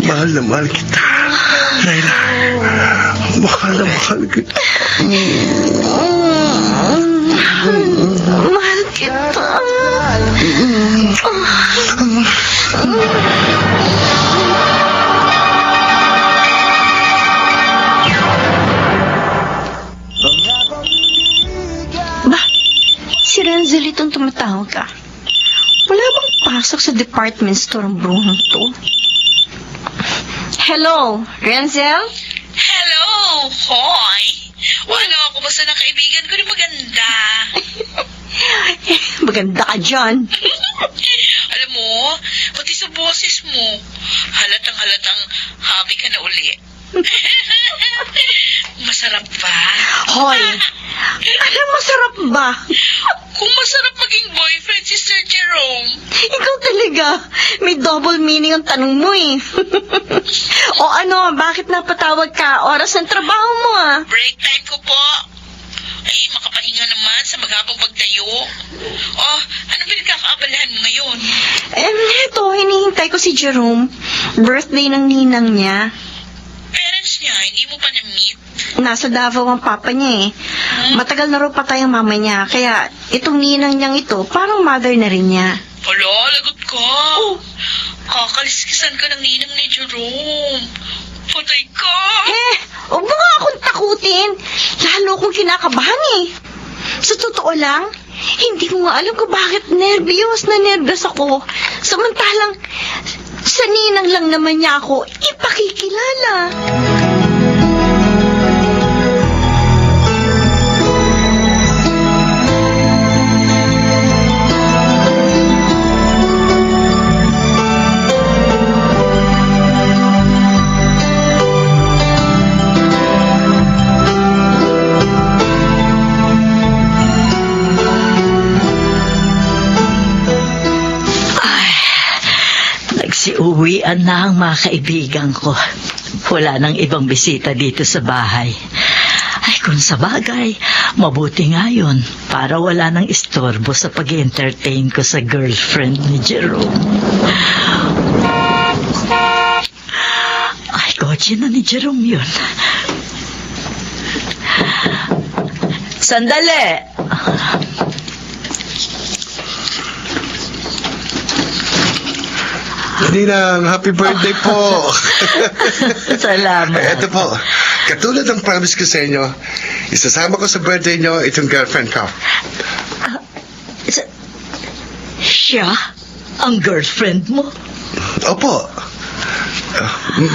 Speaker 3: Mahal na mahal kita. Layla. Mahal na mahal kita.
Speaker 4: Mahal kita. Ba, si Renzel itong tumatawag ka. Wala bang pasok sa department store ang bruhang to? Hello, Renzel?
Speaker 5: Hello! Hoy! Wala ako basta ng kaibigan ko na maganda.
Speaker 4: Maganda ka dyan.
Speaker 5: Alam mo, pati sa boses mo, halatang happy ka na uli. Masarap ba?
Speaker 4: Hoy, ano masarap ba?
Speaker 5: Kung masarap maging boyfriend si Sir Jerome.
Speaker 4: Ikaw talaga. May double meaning ang tanong mo eh. O ano, bakit napatawag ka? Oras ng trabaho mo ah.
Speaker 5: Break time ko po. Ay, makapahinga naman sa maghabang pagtayo. Oh, ano pinagkakaabalahan mo ngayon?
Speaker 4: Eto, hinihintay ko si Jerome. Birthday ng ninang niya.
Speaker 5: Parents niya, hindi mo pa na-meet?
Speaker 4: Nasa Davao ang papa niya eh. Matagal na raw patay ang mama niya. Kaya itong ninang niyang ito, parang mother na rin niya.
Speaker 5: Hala, lagot ka. Kakaliskisan ka ng ninang ni Jerome. Patay ka.
Speaker 4: Huwag mo nga akong takutin. Lalo akong kinakabahan eh. Sa totoo lang, hindi ko nga alam kung bakit nervyos ako. Samantalang, sa ninang lang naman niya ako ipakikilala.
Speaker 1: Nagsiuwian na ang mga kaibigan ko. Wala nang ibang bisita dito sa bahay. Ay, kung sa bagay, mabuti nga yun para wala nang istorbo sa pag-entertain ko sa girlfriend ni Jerome. Ay, kotse na ni Jerome yun. Sandali!
Speaker 3: Ninang, happy birthday po.
Speaker 1: Salamat.
Speaker 3: Ito po, katulad ng promise ko sa inyo, isasama ko sa birthday nyo itong girlfriend ko.
Speaker 1: Siya? Ang girlfriend mo?
Speaker 3: Opo.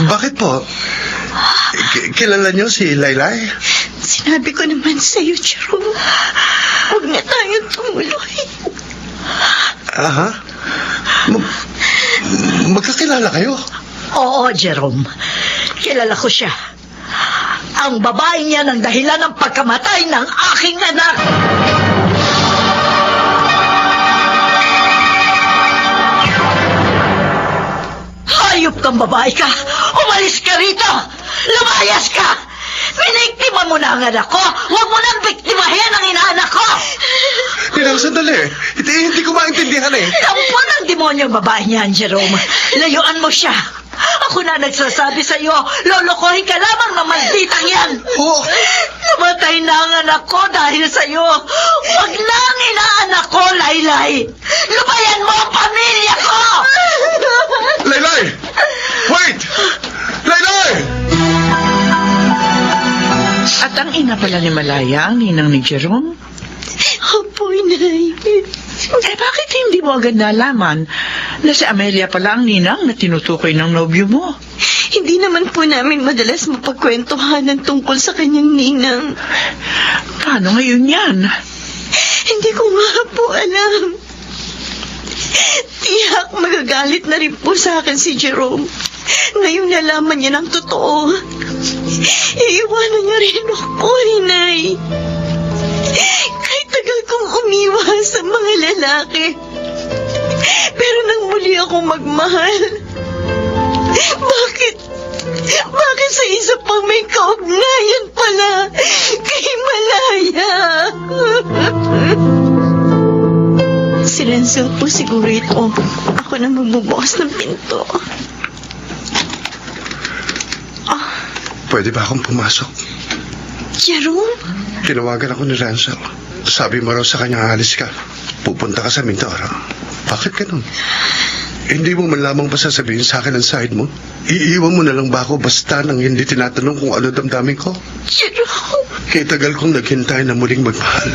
Speaker 3: Bakit po? Kilala nyo si Laylay?
Speaker 4: Sinabi ko naman sa'yo, Jerome. Huwag na tayong tumuloy.
Speaker 3: Aha. Magkakilala kayo?
Speaker 1: Oo, Jerome. Kilala ko siya. Ang babae niya ng dahilan ng pagkamatay ng aking anak. Hayop kang babae ka! Umalis ka rito! Lumayas ka! Biniktima mo na ang anak ko! Huwag mo nang biktimahin ang inaanak ko!
Speaker 3: Ninang, sandali. Hindi ko maintindihan eh.
Speaker 1: Tampon ang demonyong babae niyan, Jerome. Layuan mo siya. Ako na nagsasabi sa iyo, lolokohin ka lamang ng malditang yan.
Speaker 3: Oh.
Speaker 1: Namatay na ang anak ko dahil sa iyo. Huwag na ang inaanak ko, Laylay. Lubayan mo ang pamilya ko!
Speaker 3: Laylay! Wait! Laylay!
Speaker 8: At ang ina pala ni Malaya, ang ninang ni Jerome?
Speaker 4: Opo, inay.
Speaker 8: Bakit hindi mo agad nalaman na si Amelia pala ang ninang na tinutukoy ng nobyo mo?
Speaker 4: Hindi naman po namin madalas mapagkwentuhanan tungkol sa kanyang ninang.
Speaker 8: Paano ngayon yan?
Speaker 4: Hindi ko nga po alam. Tiyak magagalit na rin po sa akin si Jerome. Ngayon nalaman niya ng totoo. Iiwanan niya rin ako, Inay. Kahit tagal kong umiwas sa mga lalaki. Pero nang muli akong magmahal, bakit sa isa pang may kaugnayan pala kay Malaya? Si Renzo po siguro ito. Ako na magbubukas ng pinto.
Speaker 3: Pwede ba akong pumasok?
Speaker 4: Jerome?
Speaker 3: Tinawagan ako ni Ransel. Sabi mo raw sa kanya, alis ka. Pupunta ka sa Mindoro. Bakit ganun? Hindi mo man lamang pa sasabihin sa akin ang side mo? Iiwan mo na lang ba ako basta nang hindi tinatanong kung ano damdamin ko?
Speaker 4: Jerome?
Speaker 3: Kaya tagal kong naghintay na muling magmahal.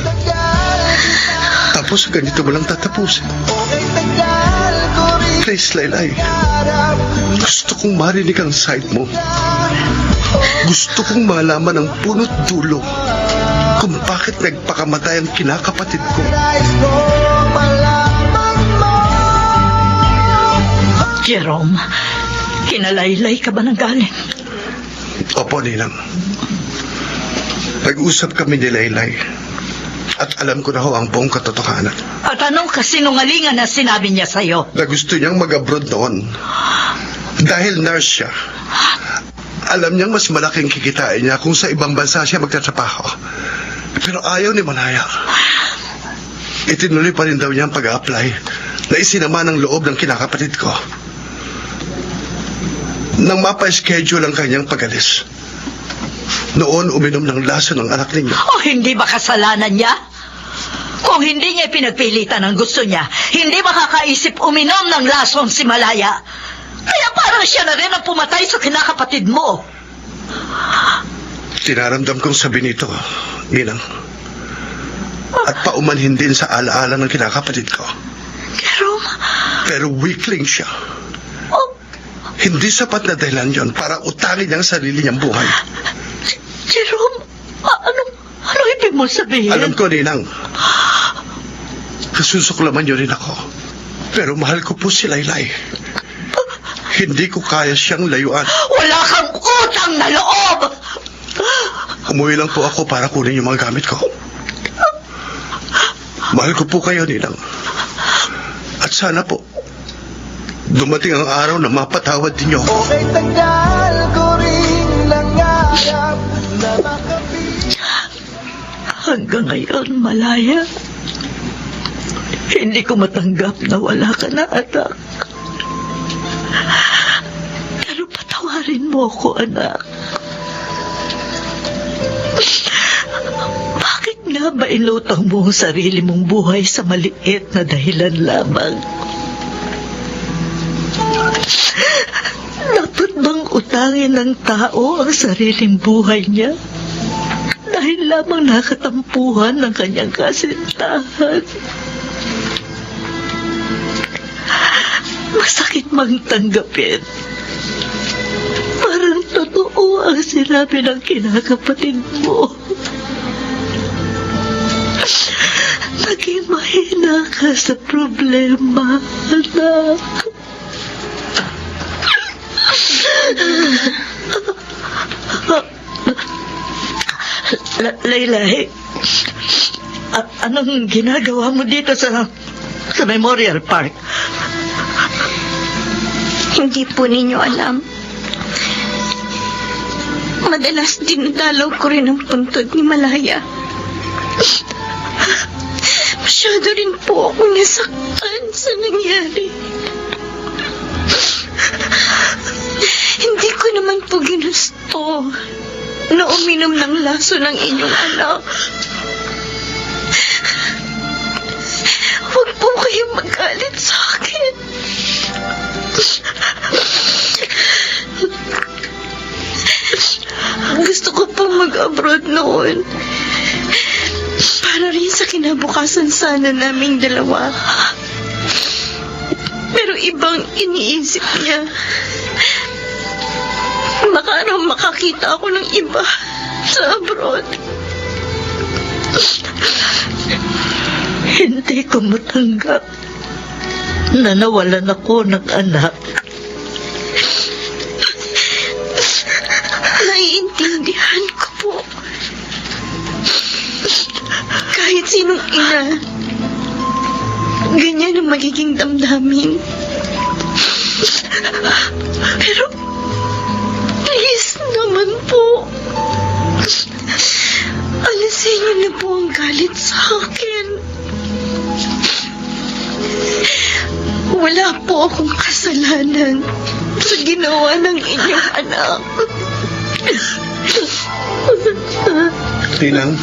Speaker 3: Tapos ganito mo lang tatapusin. Please, Laylay. Gusto kong marinig ang side mo. Gusto kong malaman ang punot dulo kung bakit nagpakamatay ang kinakapatid ko.
Speaker 1: Jerome, kinalaylay ka ba ng galing?
Speaker 3: Opo, Ninang. Nag-usap kami ni Laylay at alam ko na ho ang buong katotohanan.
Speaker 1: At anong kasinungalingan na sinabi niya sa'yo?
Speaker 3: Na gusto niyang mag-abroad noon dahil nurse siya. Alam niyang mas malaking kikitain niya kung sa ibang bansa siya magtatrabaho. Pero ayaw ni Malaya. Itinuloy pa rin daw niya ang pag-a-apply na isinama ng loob ng kinakapatid ko. Nang mapa-schedule ang kanyang pag-alis, noon uminom ng laso ng anak ninyo.
Speaker 1: O hindi ba kasalanan niya? Kung hindi niya pinagpilitan ang gusto niya, hindi makakaisip uminom ng lasong si Malaya. Kaya parang siya na rin ang pumatay sa kinakapatid mo.
Speaker 3: Tinaramdam kong sabi nito, Ninang. At paumanhin din sa alaala ng kinakapatid ko.
Speaker 1: Jerome?
Speaker 3: Pero weakling siya.
Speaker 1: Oh,
Speaker 3: Hindi sapat na dahilan yon para utangin niya ang sarili niyang buhay.
Speaker 1: Jerome, ano ibig mo sabihin?
Speaker 3: Alam ko, Ninang. Kasusuklaman niyo rin ako. Pero mahal ko po si Laylay. Hindi ko kaya siyang layuan.
Speaker 1: Wala kang utang na loob!
Speaker 3: Umuwi lang po ako para kunin yung mga gamit ko. Mahal ko po kayo, Ninang. At sana po, dumating ang araw na mapatawad din niyo ako.
Speaker 11: Okay, tagal ko rin nangarap na
Speaker 1: Hanggang ngayon, Malaya, hindi ko matanggap na wala ka na, anak. Pero patawarin mo ako, anak. Bakit nga ba inutang mo ang sarili mong buhay sa maliit na dahilan lamang? Dapat bang utangin ng tao ang sariling buhay niya? Dahil lamang nakatampuhan ng kanyang kasintahan. Masakit mang tanggapin. Parang totoo ang sinabi ng kinakapatid mo. Naging mahina ka sa problema, anak. Laylay, anong ginagawa mo dito sa Memorial Park?
Speaker 4: Hindi po ninyo alam. Madalas dinadalaw ko rin ang puntod ni Malaya. Masyado rin po akong nasaktan sa nangyari. Hindi ko naman po ginusto na uminom ng laso ng inyong anak. Huwag po kayong magalit sa akin. Gusto ko pong mag-abroad noon. Para rin sa kinabukasan sana naming dalawa. Pero ibang iniisip niya. Baka raw makakita ako ng iba sa abroad.
Speaker 1: Hindi ko matanggap na nawalan ako ng anak.
Speaker 4: Naiintindihan sinong ina. Ganyan ang magiging damdamin. Pero, please naman po. Alisin niyo na po ang galit sa akin. Wala po akong kasalanan sa ginawa ng inyong anak.
Speaker 3: Ninang,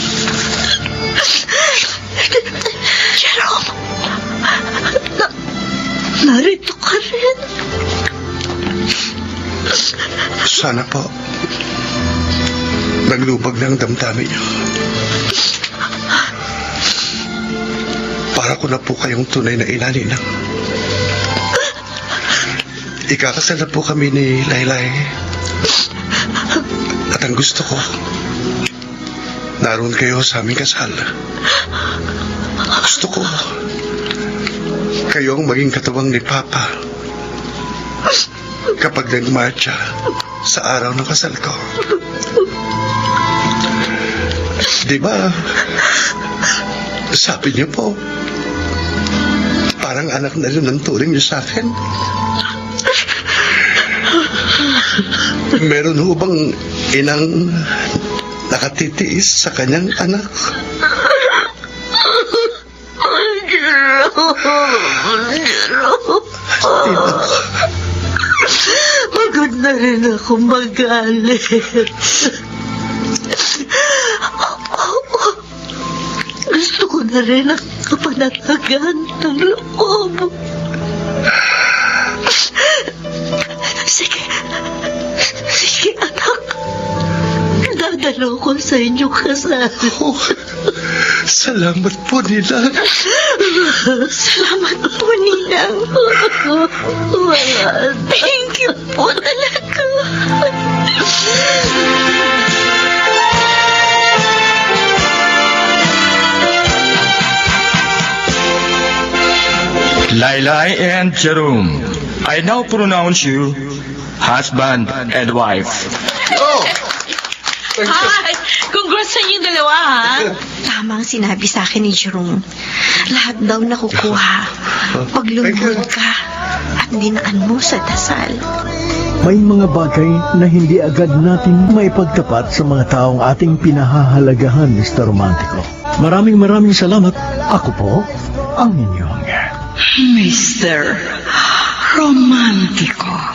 Speaker 4: Jerome, narito ka rin.
Speaker 3: sana po naglubag na ang damdamin niyo. Para ko na po kayong tunay na ina, Ninang. Ikakasal na po kami ni Laylay. At ang gusto ko, naroon kayo sa aming kasal. Gusto ko, kayo ang maging katuwang ni Papa kapag nagmarcha sa araw ng kasal ko. Di ba? Sabi niyo po, parang anak na rin ang turing niyo sa akin. Meron ho bang inang nakatitiis sa kanyang anak?
Speaker 1: Pagod na rin ako magalit. Gusto ko na rin ang kapanatagan ng loob. Sige anak. Dadalo ko sa inyong kasal.
Speaker 3: Oh, salamat po, Ninang.
Speaker 4: Salamat po, Ninang.
Speaker 1: Wala.
Speaker 4: Thank you po talaga.
Speaker 12: Laylay and Jerome, I now pronounce you husband and wife.
Speaker 5: Hi! Congrats sa inyong dalawa, ha?
Speaker 4: Tama ang sinabi sa akin ni Jerome. Lahat daw nakukuha pag lumuhod ka at dinaan mo sa dasal.
Speaker 2: May mga bagay na hindi agad natin maipagtapat sa mga taong ating pinahahalagahan, Mr. Romantico. Maraming salamat. Ako po, ang inyong
Speaker 1: Mr. Romantico.